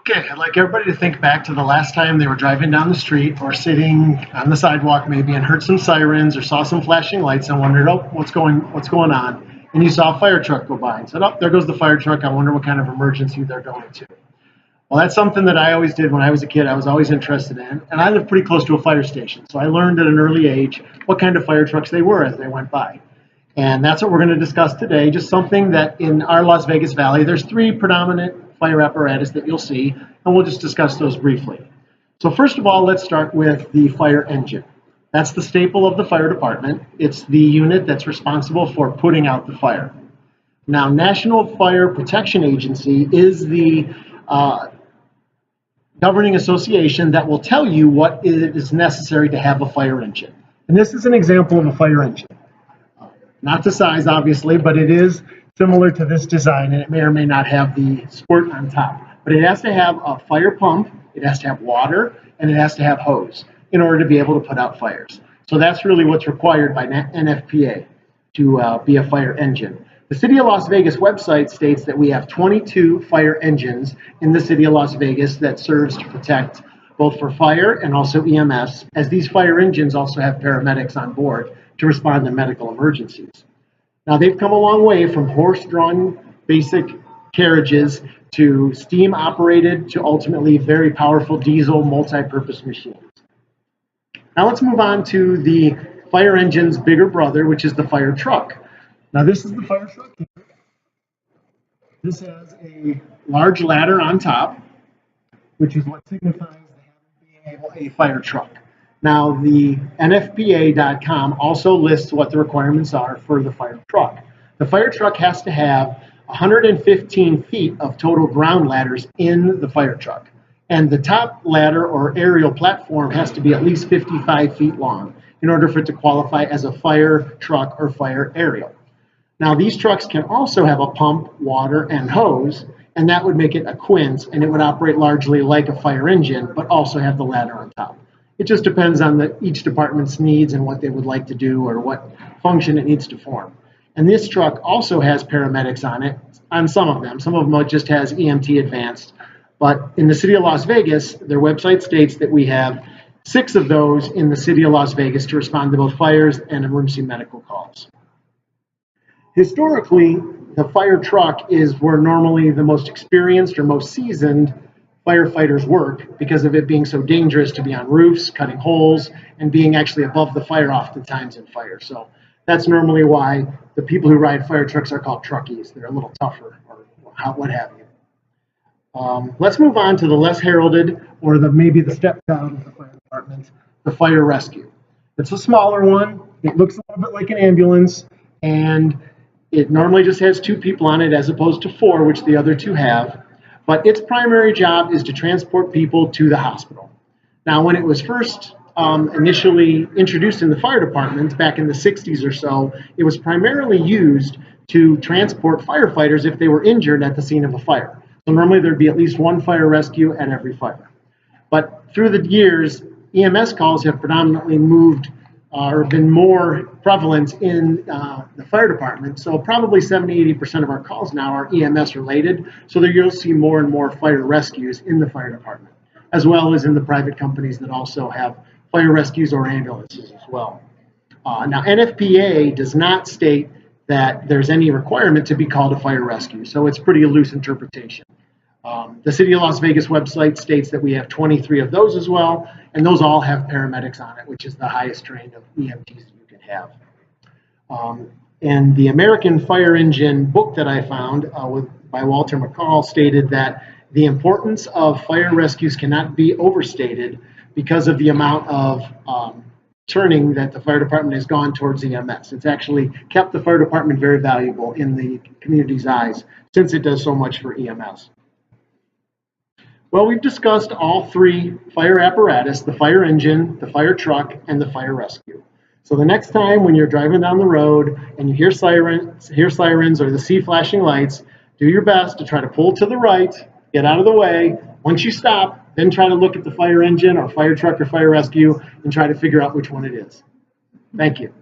Okay, I'd like everybody to think back to the last time they were driving down the street or sitting on the sidewalk maybe and heard some sirens or saw some flashing lights and wondered, oh, what's going on? And you saw a fire truck go by and said, oh, there goes the fire truck. I wonder what kind of emergency they're going to. Well, that's something that I always did when I was a kid. I was always interested in, and I lived pretty close to a fire station. So I learned at an early age what kind of fire trucks they were as they went by. And that's what we're going to discuss today, just something that in our Las Vegas Valley, there's three predominant fire apparatus that you'll see, and we'll just discuss those briefly. So first of all, let's start with the fire engine. That's the staple of the fire department. It's the unit that's responsible for putting out the fire. Now, National Fire Protection Agency is the governing association that will tell you what is necessary to have a fire engine. And this is an example of a fire engine. Not the size, obviously, but it is similar to this design, and it may or may not have the squirt on top. But it has to have a fire pump, it has to have water, and it has to have hose in order to be able to put out fires. So that's really what's required by NFPA to be a fire engine. The City of Las Vegas website states that we have 22 fire engines in the City of Las Vegas that serves to protect both for fire and also EMS, as these fire engines also have paramedics on board to respond to medical emergencies. Now, they've come a long way from horse-drawn basic carriages to steam-operated to ultimately very powerful diesel multi-purpose machines. Now let's move on to the fire engine's bigger brother, which is the fire truck. Now this is the fire truck here. This has a large ladder on top, which is what signifies being a fire truck. Now, the NFPA.com also lists what the requirements are for the fire truck. The fire truck has to have 115 feet of total ground ladders in the fire truck. And the top ladder or aerial platform has to be at least 55 feet long in order for it to qualify as a fire truck or fire aerial. Now, these trucks can also have a pump, water, and hose, and that would make it a quince, and it would operate largely like a fire engine, but also have the ladder on top. It just depends on each department's needs and what they would like to do or what function it needs to form. And this truck also has paramedics on it, on some of them. Some of them just has EMT advanced. But in the City of Las Vegas, their website states that we have 6 of those in the City of Las Vegas to respond to both fires and emergency medical calls. Historically, the fire truck is where normally the most experienced or most seasoned firefighters work because of it being so dangerous to be on roofs, cutting holes, and being actually above the fire oftentimes in fire. So that's normally why the people who ride fire trucks are called truckies. They're a little tougher or what have you. Let's move on to the less heralded or maybe the stepchild of the fire department, the fire rescue. It's a smaller one. It looks a little bit like an ambulance, and it normally just has 2 people on it as opposed to 4, which the other 2 have. But its primary job is to transport people to the hospital. Now, when it was first initially introduced in the fire department back in the 60s or so, it was primarily used to transport firefighters if they were injured at the scene of a fire. So normally there'd be at least 1 fire rescue at every fire. But through the years, EMS calls have predominantly moved or been more prevalent in the fire department. So probably 70-80% of our calls now are EMS related. So there you'll see more and more fire rescues in the fire department, as well as in the private companies that also have fire rescues or ambulances as well. Now, NFPA does not state that there's any requirement to be called a fire rescue. So it's pretty loose interpretation. The City of Las Vegas website states that we have 23 of those as well, and those all have paramedics on it, which is the highest trained of EMTs that you can have. And the American Fire Engine book that I found by Walter McCall stated that the importance of fire rescues cannot be overstated because of the amount of turning that the fire department has gone towards EMS. It's actually kept the fire department very valuable in the community's eyes since it does so much for EMS. Well, we've discussed all 3 fire apparatus, the fire engine, the fire truck, and the fire rescue. So the next time when you're driving down the road and you hear sirens or see flashing lights, do your best to try to pull to the right, get out of the way. Once you stop, then try to look at the fire engine or fire truck or fire rescue and try to figure out which one it is. Thank you.